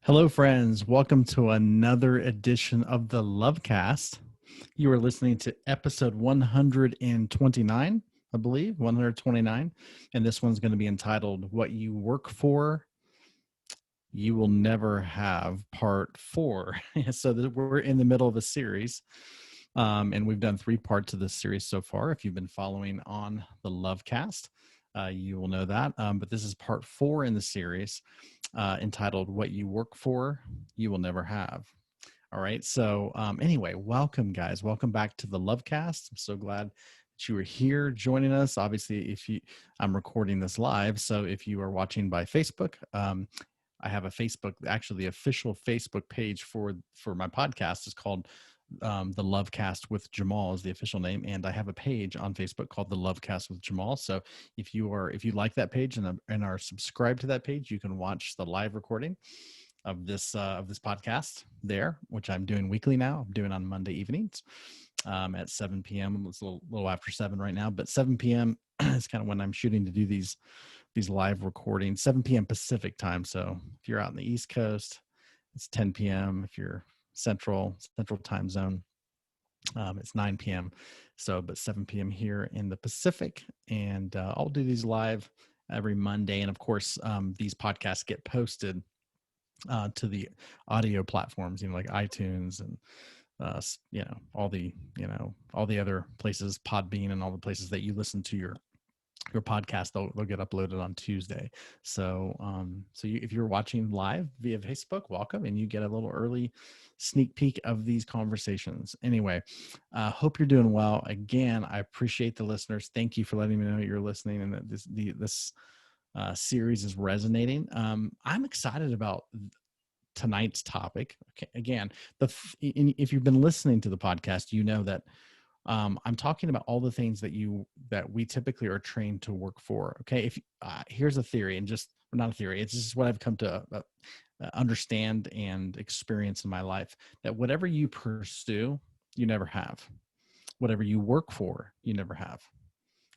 Hello, friends. Welcome to another edition of the Lovecast. You are listening to episode 129, I believe, 129. And this one's going to be entitled What You Work For, You Will Never Have, Part 4. So we're in the middle of a series, and we've done 3 parts of this series so far. If you've been following on the Lovecast, you will know that. But this is part 4 in the series, entitled What You Work For, You Will Never Have. All right. So anyway, welcome, guys. Welcome back to the Lovecast. I'm so glad that you are here joining us. Obviously, I'm recording this live. So if you are watching by Facebook, I have a Facebook, actually the official Facebook page for my podcast is called the Lovecast with Jamal is the official name, and I have a page on Facebook called the Lovecast with Jamal. So if you like that page and are subscribed to that page, you can watch the live recording of this podcast there, which I'm doing weekly now. I'm doing on Monday evenings at 7 p.m. It's a little after 7 right now, but 7 p.m. is kind of when I'm shooting to do these live recordings. 7 p.m. Pacific time. So if you're out in the East Coast, it's 10 p.m. If you're central time zone, it's 9 p.m. So, but 7 p.m. here in the Pacific, and I'll do these live every Monday. And of course, these podcasts get posted to the audio platforms, like iTunes and all the other places, Podbean, and all the places that you listen to your podcast. They'll get uploaded on Tuesday. So if you're watching live via Facebook, welcome, and you get a little early sneak peek of these conversations. Anyway, hope you're doing well. Again, I appreciate the listeners. Thank you for letting me know you're listening and that this series is resonating. I'm excited about tonight's topic. Okay, again, if you've been listening to the podcast, you know that I'm talking about all the things that we typically are trained to work for. Okay, if here's a theory, and just not a theory, it's just what I've come to understand and experience in my life, that whatever you pursue, you never have. Whatever you work for, you never have.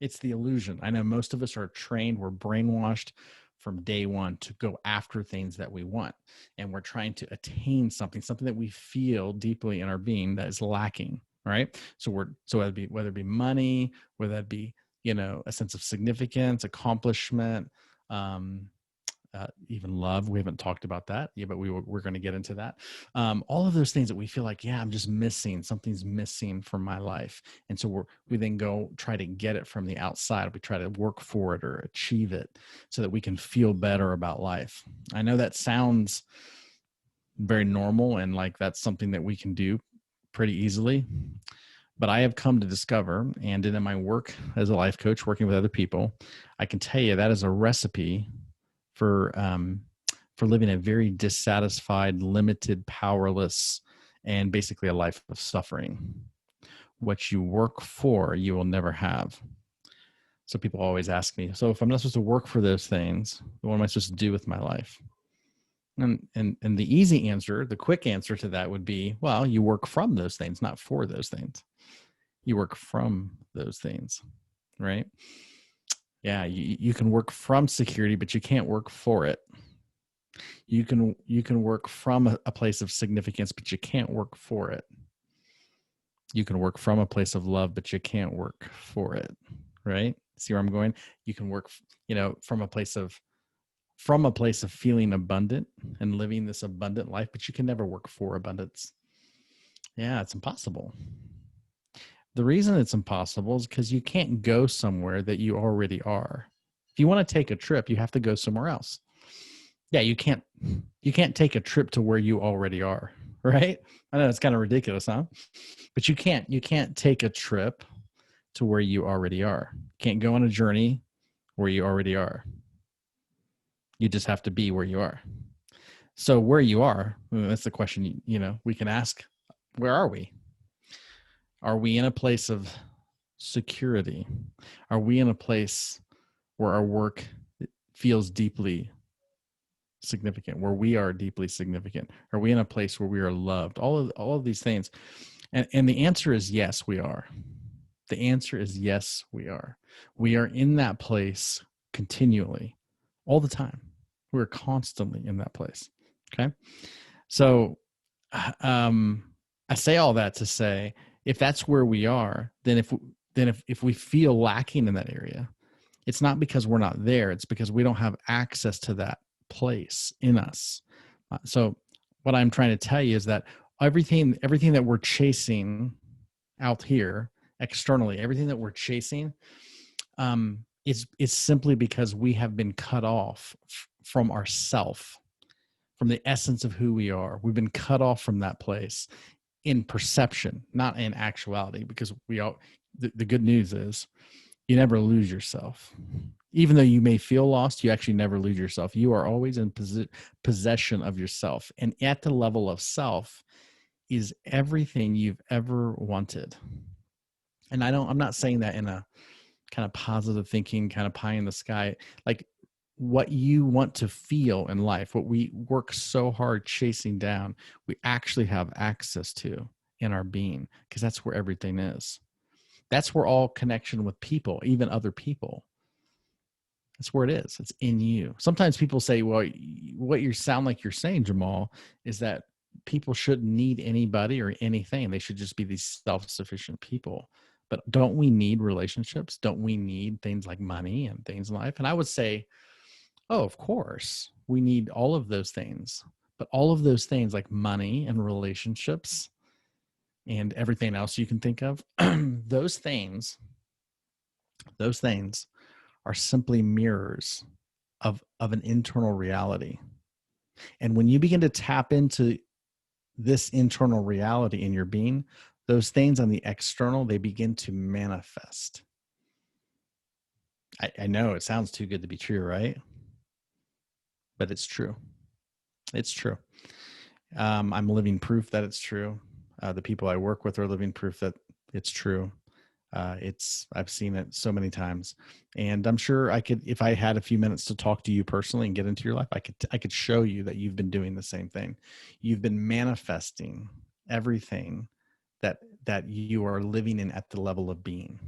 It's the illusion. I know most of us are trained, we're brainwashed from day one to go after things that we want. And we're trying to attain something that we feel deeply in our being that is lacking, right? So whether it be money, whether that be, a sense of significance, accomplishment, even love. We haven't talked about that. Yeah, but we're going to get into that. All of those things that we feel like, I'm just missing, something's missing from my life. And so we then go try to get it from the outside. We try to work for it or achieve it so that we can feel better about life. I know that sounds very normal and like that's something that we can do pretty easily. But I have come to discover, and in my work as a life coach, working with other people, I can tell you that is a recipe for living a very dissatisfied, limited, powerless, and basically a life of suffering. What you work for, you will never have. So people always ask me, so if I'm not supposed to work for those things, what am I supposed to do with my life? And the easy answer, the quick answer to that would be, well, you work from those things, not for those things. You work from those things, right? Yeah, you can work from security, but you can't work for it. You can work from a place of significance, but you can't work for it. You can work from a place of love, but you can't work for it, right? See where I'm going? You can work, from a place of feeling abundant and living this abundant life, but you can never work for abundance. Yeah, it's impossible. The reason it's impossible is because you can't go somewhere that you already are. If you want to take a trip, you have to go somewhere else. Yeah, you can't take a trip to where you already are, right? I know it's kind of ridiculous, huh? But you can't take a trip to where you already are. You can't go on a journey where you already are. You just have to be where you are. So where you are, that's the question, we can ask, where are we? Are we in a place of security? Are we in a place where our work feels deeply significant, where we are deeply significant? Are we in a place where we are loved? All of these things. And the answer is yes, we are. The answer is yes, we are. We are in that place continually, all the time. We're constantly in that place. Okay. So I say all that to say, if that's where we are, then if we feel lacking in that area, it's not because we're not there. It's because we don't have access to that place in us. So what I'm trying to tell you is that everything that we're chasing out here externally, everything that we're chasing, is simply because we have been cut off from ourself, from the essence of who we are. We've been cut off from that place in perception, not in actuality, because the good news is you never lose yourself. Even though you may feel lost, you actually never lose yourself. You are always in possession of yourself. And at the level of self is everything you've ever wanted. And I'm not saying that in a kind of positive thinking, kind of pie in the sky, like what you want to feel in life, what we work so hard chasing down, we actually have access to in our being, because that's where everything is. That's where all connection with people, even other people, that's where it is. It's in you. Sometimes people say, well, what you sound like you're saying, Jamal, is that people shouldn't need anybody or anything. They should just be these self-sufficient people. But don't we need relationships? Don't we need things like money and things in life? And I would say, oh, of course, we need all of those things. But all of those things like money and relationships and everything else you can think of, those things are simply mirrors of an internal reality. And when you begin to tap into this internal reality in your being, those things on the external, they begin to manifest. I know it sounds too good to be true, right? But it's true. It's true. I'm living proof that it's true. The people I work with are living proof that it's true. I've seen it so many times, and I'm sure I could, if I had a few minutes to talk to you personally and get into your life, I could show you that you've been doing the same thing. You've been manifesting everything that you are living in at the level of being,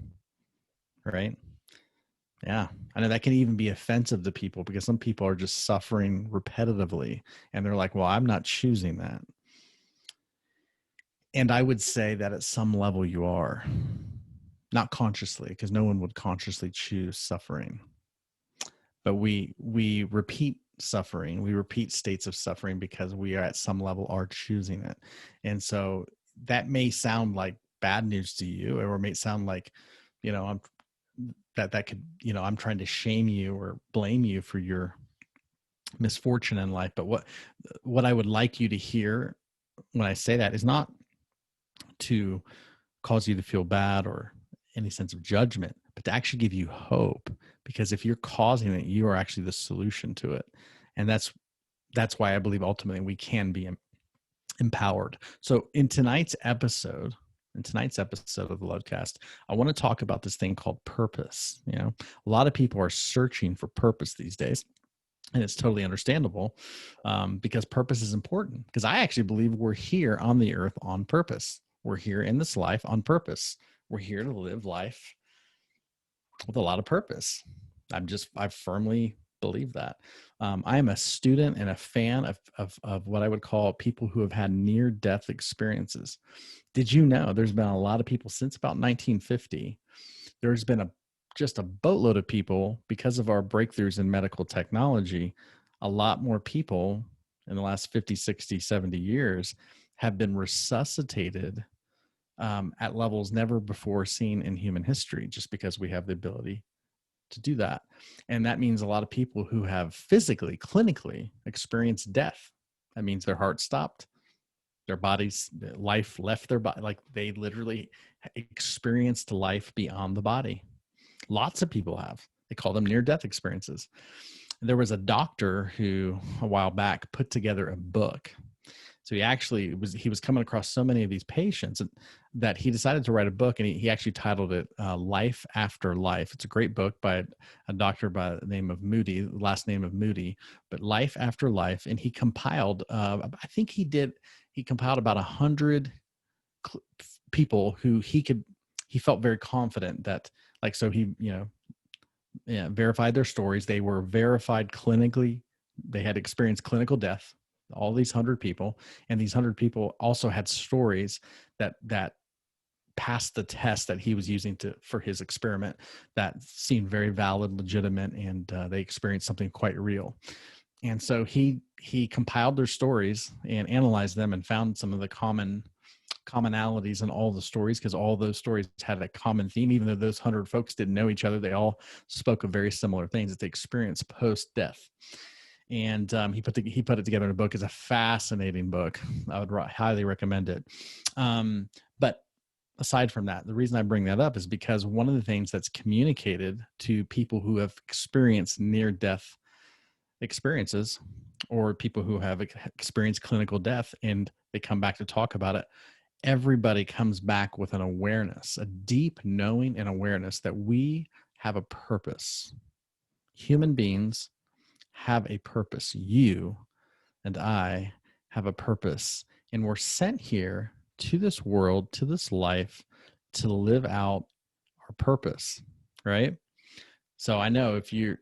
right? Yeah. I know that can even be offensive to people, because some people are just suffering repetitively and they're like, well, I'm not choosing that. And I would say that at some level you are. Not consciously, because no one would consciously choose suffering. But we repeat suffering. We repeat states of suffering because we are at some level are choosing it. And so that may sound like bad news to you, or it may sound like, I'm that could, I'm trying to shame you or blame you for your misfortune in life. But what I would like you to hear when I say that is not to cause you to feel bad or any sense of judgment, but to actually give you hope. Because if you're causing it, you are actually the solution to it. And that's why I believe ultimately we can be empowered. So in tonight's episode of the Lovecast, I want to talk about this thing called purpose. A lot of people are searching for purpose these days. And it's totally understandable, because purpose is important. Because I actually believe we're here on the earth on purpose. We're here in this life on purpose. We're here to live life with a lot of purpose. I firmly believe that. I am a student and a fan of what I would call people who have had near-death experiences. Did you know there's been a lot of people since about 1950? There's been just a boatload of people, because of our breakthroughs in medical technology. A lot more people in the last 50, 60, 70 years have been resuscitated at levels never before seen in human history, just because we have the ability to do that. And that means a lot of people who have physically, clinically experienced death. That means their heart stopped, their bodies, life left their body. Like they literally experienced life beyond the body. Lots of people have. They call them near-death experiences. There was a doctor who a while back put together a book. So he was coming across so many of these patients that he decided to write a book, and he actually titled it Life After Life. It's a great book by a doctor by the name of Moody, last name of Moody, but Life After Life. And he compiled, he compiled about 100 people who he felt very confident that, like, so he, verified their stories. They were verified clinically. They had experienced clinical death. all these 100 people, and these 100 people also had stories that passed the test that he was using for his experiment, that seemed very valid, legitimate, and they experienced something quite real. And so he compiled their stories and analyzed them and found some of the commonalities in all the stories, because all those stories had a common theme. Even though those 100 folks didn't know each other, they all spoke of very similar things that they experienced post-death. And he put it together in a book. It's a fascinating book. I would highly recommend it. But aside from that, the reason I bring that up is because one of the things that's communicated to people who have experienced near-death experiences, or people who have experienced clinical death and they come back to talk about it, everybody comes back with an awareness, a deep knowing and awareness that we have a purpose. Human beings have a purpose. You and I have a purpose, and we're sent here to this world, to this life, to live out our purpose, right? So I know if you're,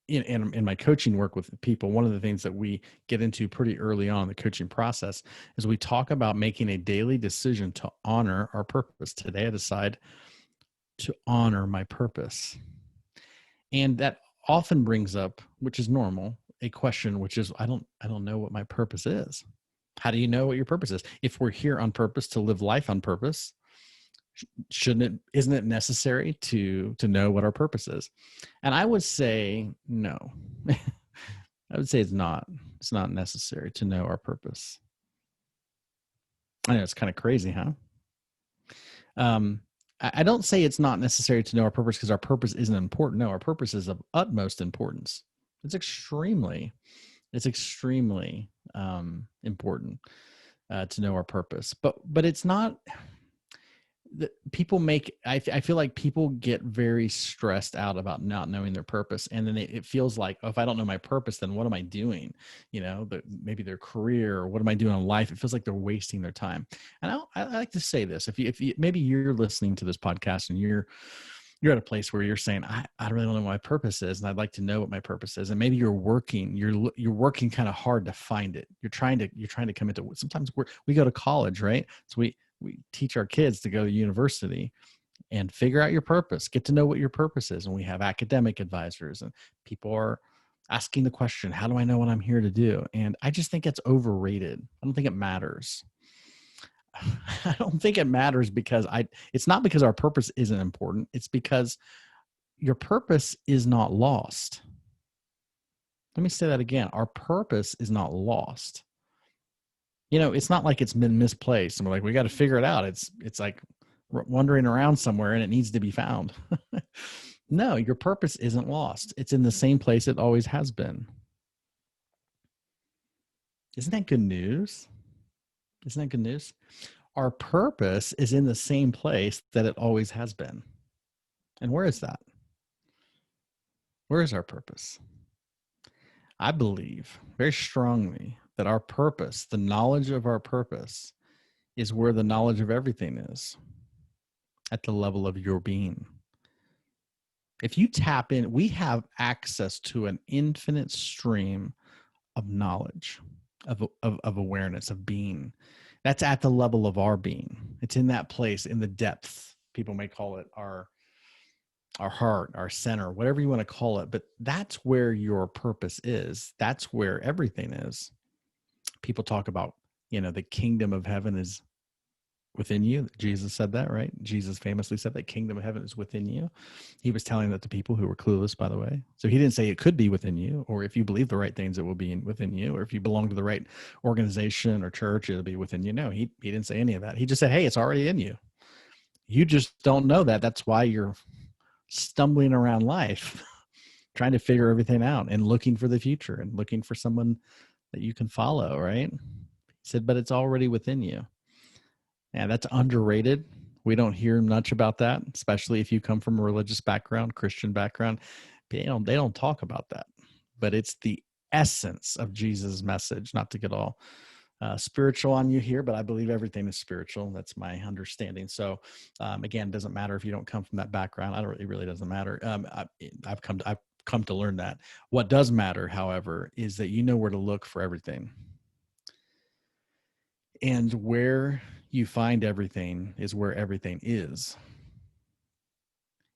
in my coaching work with people, one of the things that we get into pretty early on in the coaching process is we talk about making a daily decision to honor our purpose. Today, I decide to honor my purpose. And that often brings up, which is normal, a question, which is, I don't know what my purpose is. How do you know what your purpose is? If we're here on purpose to live life on purpose, isn't it necessary to know what our purpose is? And I would say no. I would say it's not necessary to know our purpose. I know it's kind of crazy, huh? I don't say it's not necessary to know our purpose because our purpose isn't important. No, our purpose is of utmost importance. It's extremely important to know our purpose. But it's not. People I feel like people get very stressed out about not knowing their purpose, and then it feels like, oh, if I don't know my purpose, then what am I doing? Maybe their career, or what am I doing in life? It feels like they're wasting their time. And I like to say this: if you maybe you're listening to this podcast and you're at a place where you're saying, I really don't know what my purpose is, and I'd like to know what my purpose is, and maybe you're working kind of hard to find it. You're trying to commit to. Sometimes we go to college, right? So we teach our kids to go to university and figure out your purpose, get to know what your purpose is. And we have academic advisors, and people are asking the question, how do I know what I'm here to do? And I just think it's overrated. I don't think it matters. I don't think it matters because it's not because our purpose isn't important. It's because your purpose is not lost. Let me say that again. Our purpose is not lost. It's not like it's been misplaced and we're like, we got to figure it out. It's like wandering around somewhere and it needs to be found. No, your purpose isn't lost. It's in the same place it always has been. Isn't that good news? Our purpose is in the same place that it always has been. And where is that? Where is our purpose? I believe very strongly that our purpose, the knowledge of our purpose, is where the knowledge of everything is, at the level of your being. If you tap in, we have access to an infinite stream of knowledge, of awareness, of being. That's at the level of our being. It's in that place, in the depth. People may call it our heart, our center, whatever you want to call it. But that's where your purpose is. That's where everything is. People talk about, the kingdom of heaven is within you. Jesus said that, right? Jesus famously said that kingdom of heaven is within you. He was telling that to people who were clueless, by the way. So he didn't say it could be within you, or if you believe the right things, it will be within you, or if you belong to the right organization or church, it'll be within you. No, he didn't say any of that. He just said, hey, it's already in you. You just don't know that. That's why you're stumbling around life, trying to figure everything out and looking for the future and looking for someone that you can follow, right? He said, but it's already within you. Yeah, that's underrated. We don't hear much about that, especially if you come from a religious background, Christian background. They don't talk about that. But it's the essence of Jesus' message. Not to get all spiritual on you here, but I believe everything is spiritual. That's my understanding. So again, it doesn't matter if you don't come from that background. It really doesn't matter. I've come come to learn that. What does matter, however, is that you know where to look for everything. And where you find everything is where everything is.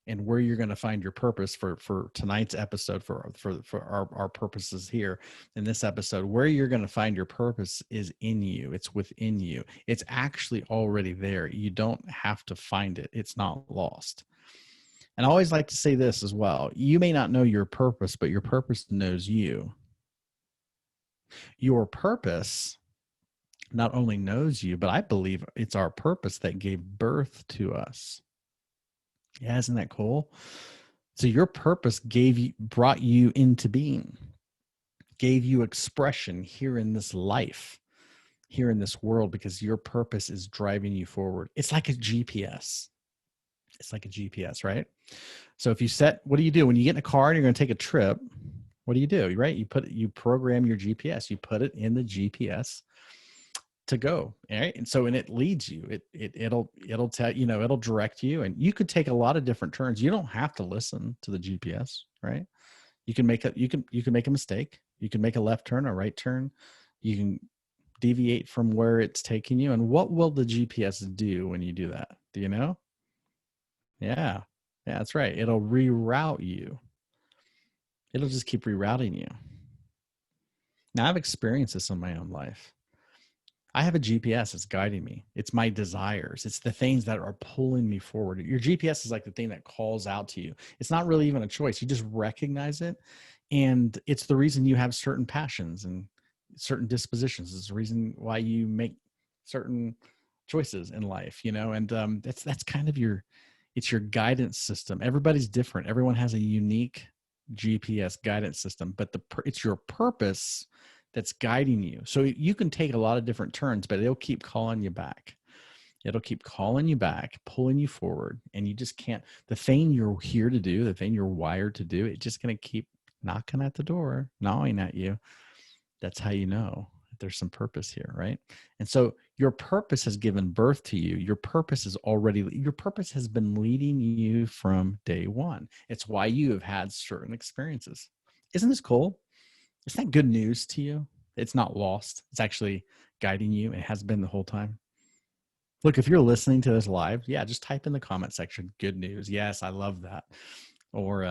And where you're going to find your purpose for tonight's episode, for our purposes here in this episode, where you're going to find your purpose is in you. It's within you. It's actually already there. You don't have to find it. It's not lost. And I always like to say this as well. You may not know your purpose, but your purpose knows you. Your purpose not only knows you, but I believe it's our purpose that gave birth to us. Yeah, isn't that cool? So your purpose brought you into being, gave you expression here in this life, here in this world, because your purpose is driving you forward. It's like a GPS. It's like a GPS, right? So if you what do you do when you get in a car and you're going to take a trip? What do? Right? You program your GPS. You put it in the GPS to go, right? And so, and it leads you. It'll tell, it'll direct you, and you could take a lot of different turns. You don't have to listen to the GPS, right? You can make a mistake. You can make a left turn, a right turn. You can deviate from where it's taking you. And what will the GPS do when you do that? Do you know? Yeah, that's right. It'll reroute you. It'll just keep rerouting you. Now, I've experienced this in my own life. I have a GPS that's guiding me. It's my desires. It's the things that are pulling me forward. Your GPS is like the thing that calls out to you. It's not really even a choice. You just recognize it. And it's the reason you have certain passions and certain dispositions. It's the reason why you make certain choices in life, and that's kind of it's your guidance system. Everybody's different. Everyone has a unique GPS guidance system, but it's your purpose that's guiding you. So you can take a lot of different turns, but it'll keep calling you back. It'll keep calling you back, pulling you forward, and you just can't. The thing you're here to do, the thing you're wired to do, it's just going to keep knocking at the door, gnawing at you. That's how you know there's some purpose here, right? And so your purpose has given birth to you. Your purpose has been leading you from day one. It's why you have had certain experiences. Isn't this cool? Isn't that good news to you? It's not lost. It's actually guiding you. It has been the whole time. Look, if you're listening to this live, just type in the comment section, good news. Yes, I love that. Or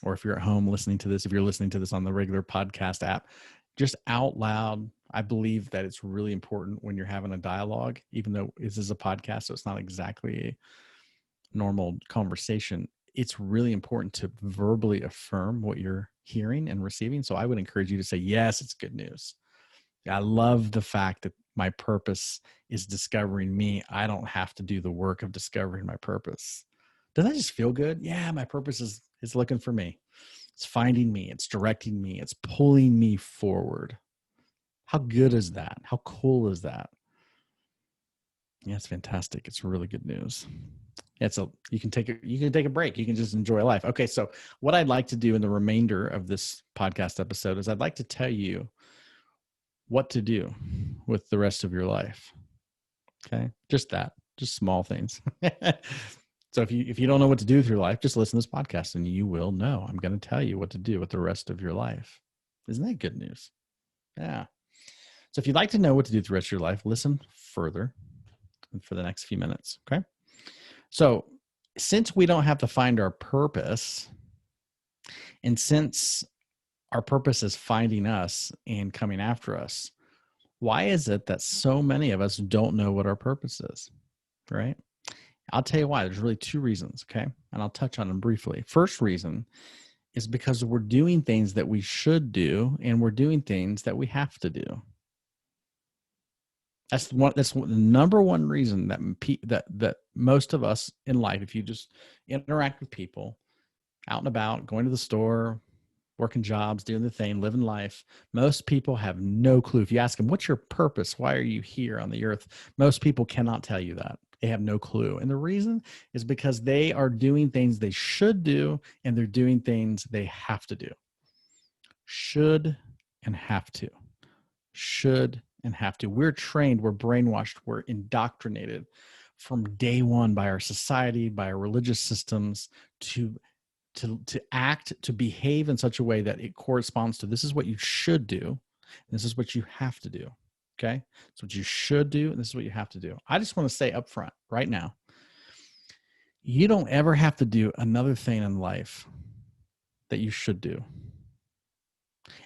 if you're at home listening to this, if you're listening to this on the regular podcast app, just out loud. I believe that it's really important when you're having a dialogue, even though this is a podcast, so it's not exactly a normal conversation. It's really important to verbally affirm what you're hearing and receiving. So I would encourage you to say, yes, it's good news. I love the fact that my purpose is discovering me. I don't have to do the work of discovering my purpose. Doesn't that just feel good? Yeah, my purpose is looking for me. It's finding me. It's directing me. It's pulling me forward. How good is that? How cool is that? Yeah, it's fantastic. It's really good news. You can take a break. You can just enjoy life. Okay, so what I'd like to do in the remainder of this podcast episode is I'd like to tell you what to do with the rest of your life. Okay, just small things. So if you don't know what to do with your life, just listen to this podcast and you will know. I'm going to tell you what to do with the rest of your life. Isn't that good news? Yeah. So if you'd like to know what to do with the rest of your life, listen further for the next few minutes. Okay. So since we don't have to find our purpose, and since our purpose is finding us and coming after us, why is it that so many of us don't know what our purpose is? Right? I'll tell you why. There's really two reasons, okay? And I'll touch on them briefly. First reason is because we're doing things that we should do, and we're doing things that we have to do. That's the number one reason that most of us in life, if you just interact with people out and about, going to the store, working jobs, doing the thing, living life, most people have no clue. If you ask them, what's your purpose? Why are you here on the earth? Most people cannot tell you that. They have no clue. And the reason is because they are doing things they should do, and they're doing things they have to do. Should and have to. Should and have to. We're trained, we're brainwashed, we're indoctrinated from day one by our society, by our religious systems to to act, to behave in such a way that it corresponds to this is what you should do. This is what you have to do. Okay. It's what you should do. And this is what you have to do. I just want to say up front right now, you don't ever have to do another thing in life that you should do.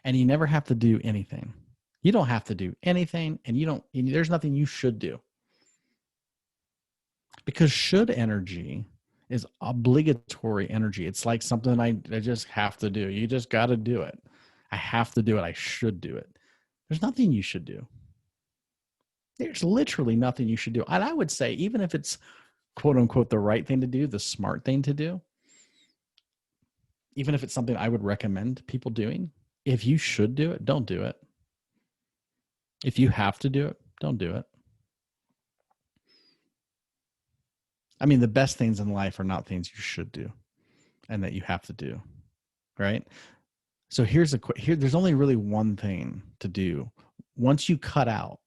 And you never have to do anything. You don't have to do anything, and there's nothing you should do. Because should energy is obligatory energy. It's like something I just have to do. You just got to do it. I have to do it. I should do it. There's nothing you should do. There's literally nothing you should do. And I would say, even if it's quote unquote the right thing to do, the smart thing to do, even if it's something I would recommend people doing, if you should do it, don't do it. If you have to do it, don't do it. I mean, the best things in life are not things you should do and that you have to do, right? So there's only really one thing to do. Once you cut out,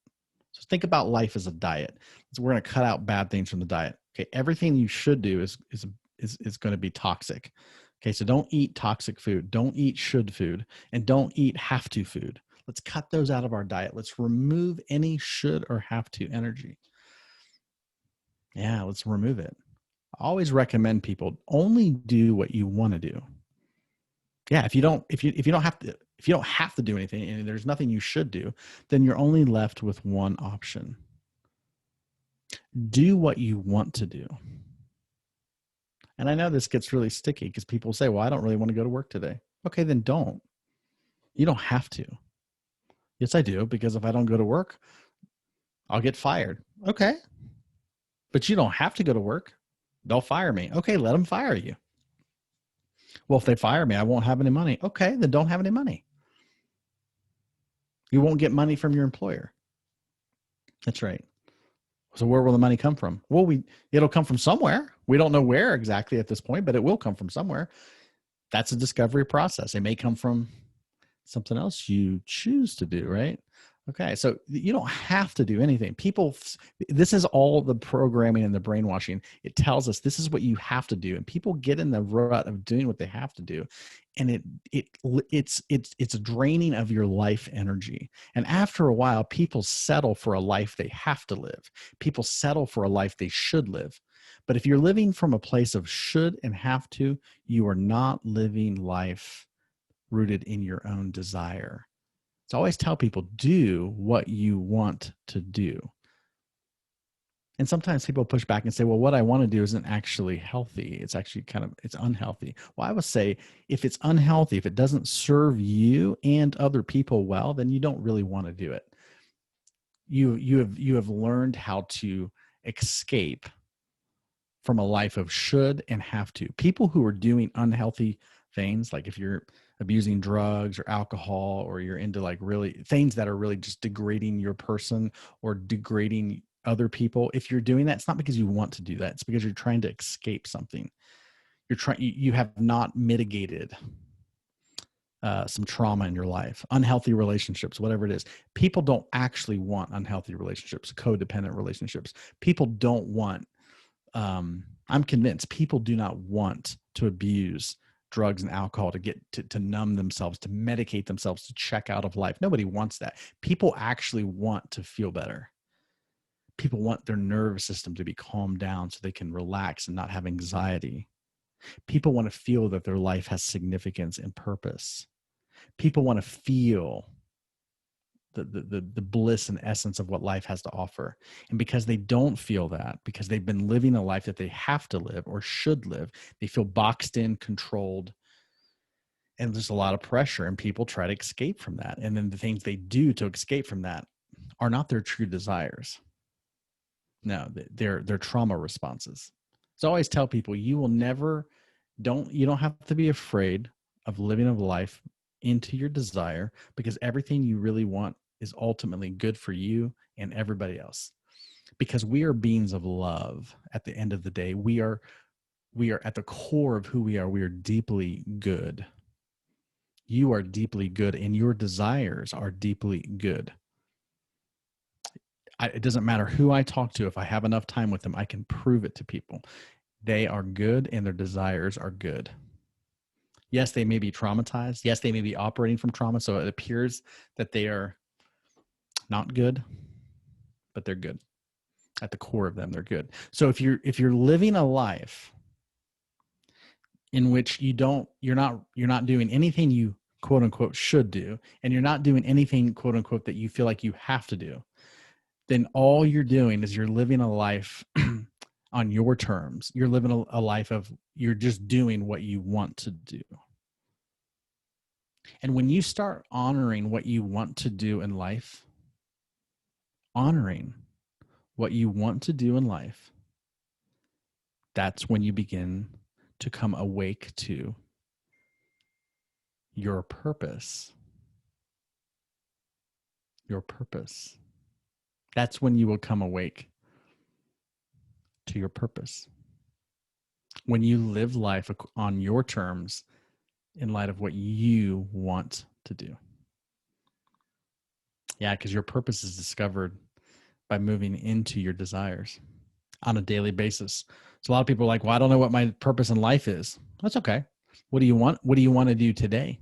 so think about life as a diet. So we're going to cut out bad things from the diet. Okay, everything you should do is going to be toxic. Okay, so don't eat toxic food, don't eat should food, and don't eat have to food. Let's cut those out of our diet. Let's remove any should or have to energy. Yeah, let's remove it. I always recommend people only do what you want to do. Yeah, if you don't have to do anything and there's nothing you should do, then you're only left with one option. Do what you want to do. And I know this gets really sticky because people say, well, I don't really want to go to work today. Okay, then don't. You don't have to. Yes, I do, because if I don't go to work, I'll get fired. Okay. But you don't have to go to work. They'll fire me. Okay, let them fire you. Well, if they fire me, I won't have any money. Okay, then don't have any money. You won't get money from your employer. That's right. So where will the money come from? Well, it'll come from somewhere. We don't know where exactly at this point, but it will come from somewhere. That's a discovery process. It may come from something else you choose to do, right? Okay, so you don't have to do anything. This is all the programming and the brainwashing. It tells us this is what you have to do, and people get in the rut of doing what they have to do, and it's draining of your life energy. And after a while, people settle for a life they have to live. People settle for a life they should live. But if you're living from a place of should and have to, you are not living life rooted in your own desire. So I always tell people, do what you want to do. And sometimes people push back and say, well, what I want to do isn't actually healthy. It's actually it's unhealthy. Well, I would say if it's unhealthy, if it doesn't serve you and other people well, then you don't really want to do it. You have learned how to escape from a life of should and have to. People who are doing unhealthy things, like if you're abusing drugs or alcohol, or you're into like really things that are really just degrading your person or degrading other people, if you're doing that, it's not because you want to do that. It's because you're trying to escape something. You have not mitigated some trauma in your life, unhealthy relationships, whatever it is. People don't actually want unhealthy relationships, codependent relationships. People don't want, I'm convinced people do not want to abuse drugs and alcohol to get to numb themselves, to medicate themselves, to check out of life. Nobody wants that. People actually want to feel better. People want their nervous system to be calmed down so they can relax and not have anxiety. People want to feel that their life has significance and purpose. People want to feel the bliss and essence of what life has to offer. And because they don't feel that, because they've been living a life that they have to live or should live, they feel boxed in, controlled, and there's a lot of pressure, and people try to escape from that. And then the things they do to escape from that are not their true desires. No, they're trauma responses. So I always tell people, you don't have to be afraid of living a life into your desire, because everything you really want is ultimately good for you and everybody else. Because we are beings of love. At the end of the day, we are at the core of who we are. We are deeply good. You are deeply good, and your desires are deeply good. It doesn't matter who I talk to. If I have enough time with them, I can prove it to people. They are good and their desires are good. Yes, they may be traumatized. Yes, they may be operating from trauma. So it appears that they are not good, but they're good. At the core of them, they're good. So if you're living a life in which you're not doing anything you quote unquote should do, and you're not doing anything quote unquote that you feel like you have to do, then all you're doing is you're living a life on your terms. You're living a life of, you're just doing what you want to do. And when you start honoring what you want to do in life, honoring what you want to do in life, that's when you begin to come awake to your purpose. Your purpose. That's when you will come awake to your purpose. When you live life on your terms in light of what you want to do. Yeah, because your purpose is discovered by moving into your desires on a daily basis. So a lot of people are like, well, I don't know what my purpose in life is. That's okay. What do you want? What do you want to do today?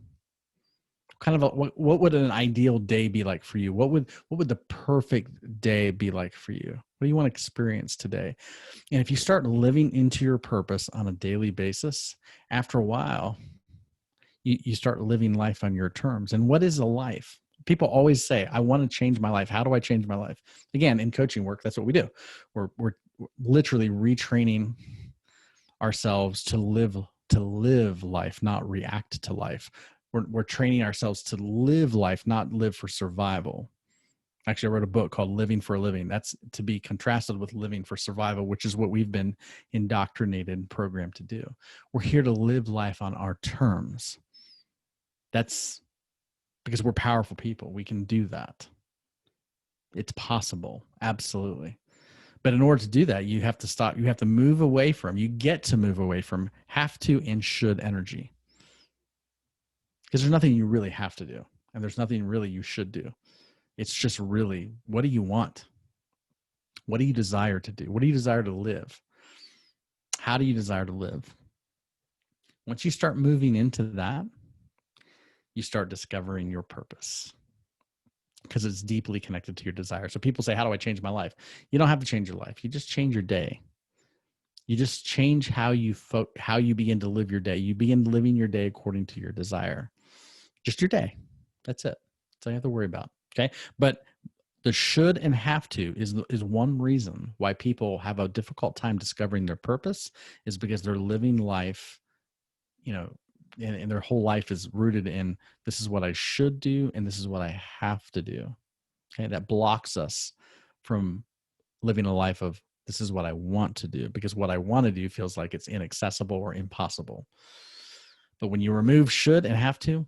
What would an ideal day be like for you? What would the perfect day be like for you? What do you want to experience today? And if you start living into your purpose on a daily basis, after a while, you start living life on your terms. And what is a life? People always say, I want to change my life. How do I change my life? Again, in coaching work, that's what we do. We're literally retraining ourselves to live life, not react to life. We're training ourselves to live life, not live for survival. Actually, I wrote a book called Living for a Living. That's to be contrasted with living for survival, which is what we've been indoctrinated and programmed to do. We're here to live life on our terms. That's because we're powerful people. We can do that. It's possible. Absolutely. But in order to do that, you have to stop. You have to move away from, you get to move away from have to and should energy. Because there's nothing you really have to do. And there's nothing really you should do. It's just really, what do you want? What do you desire to do? What do you desire to live? How do you desire to live? Once you start moving into that, you start discovering your purpose because it's deeply connected to your desire. So people say, how do I change my life? You don't have to change your life. You just change your day. You just change how you begin to live your day. You begin living your day according to your desire. Just your day. That's it. That's all you have to worry about. Okay. But the should and have to is one reason why people have a difficult time discovering their purpose, is because they're living life, and their whole life is rooted in, this is what I should do and this is what I have to do. Okay. That blocks us from living a life of, this is what I want to do, because what I want to do feels like it's inaccessible or impossible. But when you remove should and have to,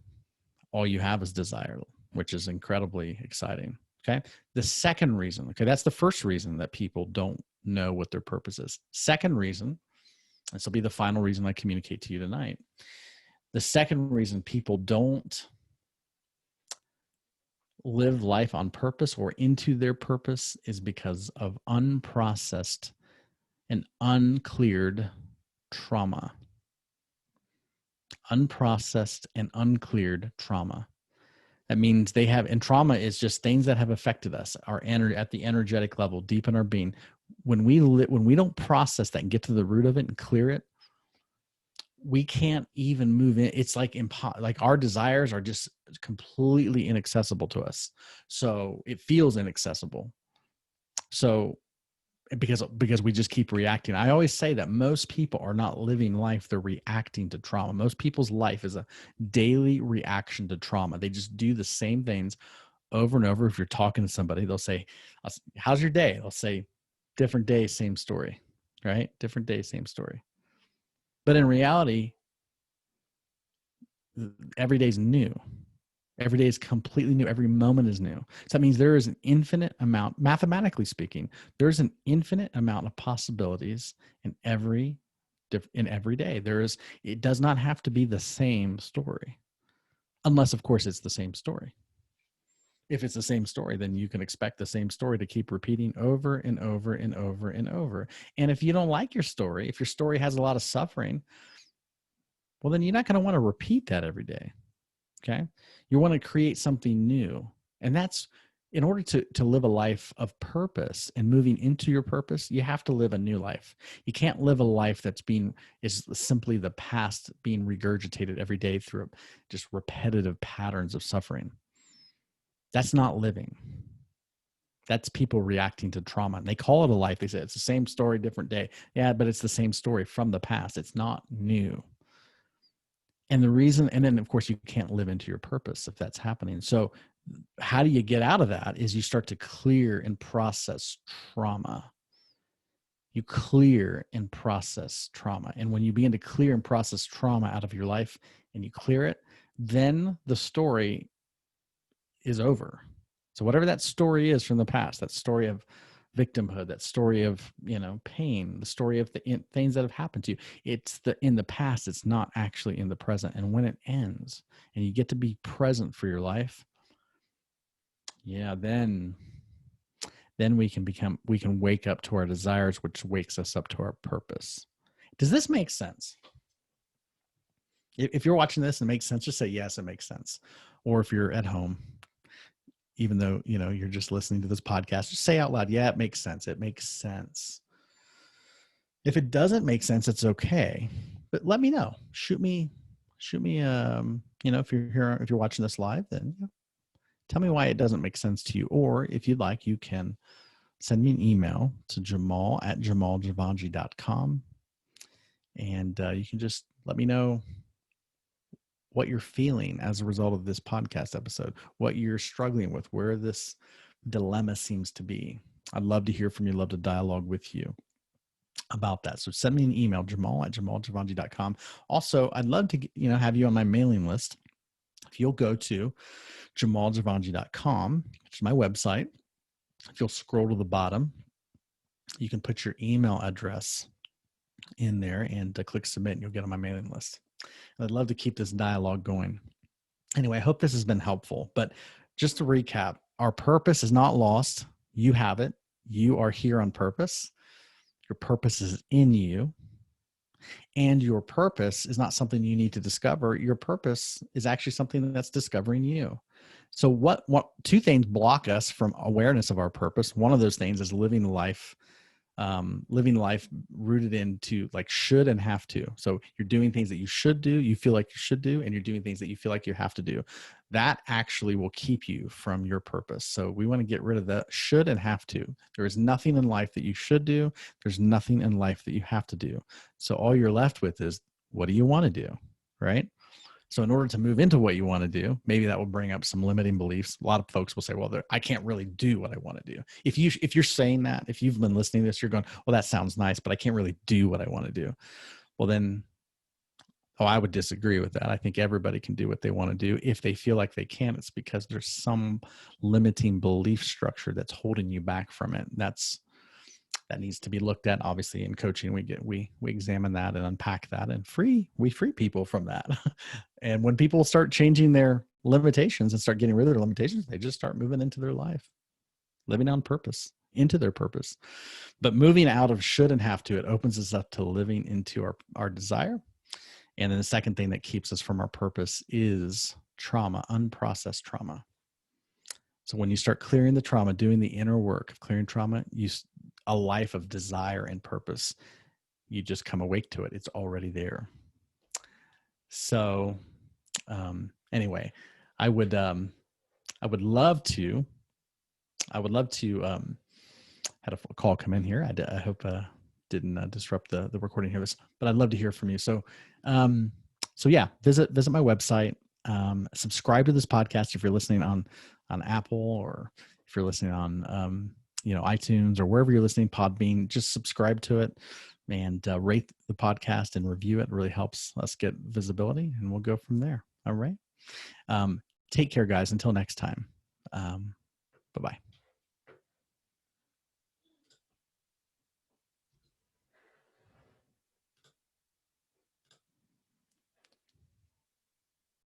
all you have is desire, which is incredibly exciting. Okay. The second reason, okay, that's the first reason that people don't know what their purpose is. Second reason, this will be the final reason I communicate to you tonight. The second reason people don't live life on purpose or into their purpose is because of unprocessed and uncleared trauma. Unprocessed and uncleared trauma. That means they have, and trauma is just things that have affected us, at the energetic level, deep in our being. When we don't process that and get to the root of it and clear it, we can't even move in. It's like our desires are just completely inaccessible to us. So it feels inaccessible. So because we just keep reacting. I always say that most people are not living life, they're reacting to trauma. Most people's life is a daily reaction to trauma. They just do the same things over and over. If you're talking to somebody, they'll say, how's your day? They'll say, different day, same story, right? Different day, same story. But in reality, every day is new. Every day is completely new. Every moment is new. So that means there is an infinite amount, mathematically speaking, there's an infinite amount of possibilities in every day. It does not have to be the same story, unless, of course, it's the same story. If it's the same story, then you can expect the same story to keep repeating over and over and over and over. And if you don't like your story, if your story has a lot of suffering, well, then you're not going to want to repeat that every day. Okay. You want to create something new. And that's in order to live a life of purpose and moving into your purpose, you have to live a new life. You can't live a life is simply the past being regurgitated every day through just repetitive patterns of suffering. That's not living. That's people reacting to trauma. And they call it a life. They say it's the same story, different day. Yeah, but it's the same story from the past. It's not new. And then of course you can't live into your purpose if that's happening. So how do you get out of that is you start to clear and process trauma. You clear and process trauma. And when you begin to clear and process trauma out of your life and you clear it, then the story is over. So whatever that story is from the past, that story of victimhood, that story of, pain, the story of the things that have happened to you, it's in the past. It's not actually in the present. And when it ends and you get to be present for your life, yeah, then we can wake up to our desires, which wakes us up to our purpose. Does this make sense? If you're watching this and it makes sense, just say yes, it makes sense. Or if you're at home, even though you're just listening to this podcast, just say out loud, yeah, it makes sense. It makes sense. If it doesn't make sense, it's okay. But let me know. Shoot me if you're watching this live, then tell me why it doesn't make sense to you. Or if you'd like, you can send me an email to jamal@jamaljavanji.com. And you can just let me know what you're feeling as a result of this podcast episode, what you're struggling with, where this dilemma seems to be. I'd love to hear from you. Love to dialogue with you about that. So send me an email, jamal@jamaljavanji.com. Also, I'd love to have you on my mailing list. If you'll go to jamaljavanji.com, which is my website, if you'll scroll to the bottom, you can put your email address in there and click submit, and you'll get on my mailing list. And I'd love to keep this dialogue going. Anyway, I hope this has been helpful. But just to recap, our purpose is not lost. You have it. You are here on purpose. Your purpose is in you. And your purpose is not something you need to discover. Your purpose is actually something that's discovering you. So what two things block us from awareness of our purpose? One of those things is living life rooted into like should and have to. So you're doing things that you should do, you feel like you should do, and you're doing things that you feel like you have to do. That actually will keep you from your purpose. So we want to get rid of the should and have to. There is nothing in life that you should do. There's nothing in life that you have to do. So all you're left with is, what do you want to do? Right? So in order to move into what you want to do, maybe that will bring up some limiting beliefs. A lot of folks will say, well, I can't really do what I want to do. If you're saying that, if you've been listening to this, you're going, well, that sounds nice, but I can't really do what I want to do. Well, then, I would disagree with that. I think everybody can do what they want to do. If they feel like they can't, it's because there's some limiting belief structure that's holding you back from it. That needs to be looked at. Obviously in coaching, we examine that and unpack that, and we free people from that. And when people start changing their limitations and start getting rid of their limitations, they just start moving into their life, living on purpose, into their purpose. But moving out of should and have to, it opens us up to living into our desire. And then the second thing that keeps us from our purpose is trauma, unprocessed trauma. So when you start clearing the trauma, doing the inner work of clearing trauma, a life of desire and purpose, you just come awake to it. It's already there. So anyway, I would love to had a call come in here. I hope didn't disrupt the recording here, but I'd love to hear from you. So yeah, visit my website, subscribe to this podcast if you're listening on Apple, or if you're listening on iTunes or wherever you're listening, Podbean. Just subscribe to it and rate the podcast and review it. It really helps us get visibility, and we'll go from there. All right. Take care, guys. Until next time. Bye-bye.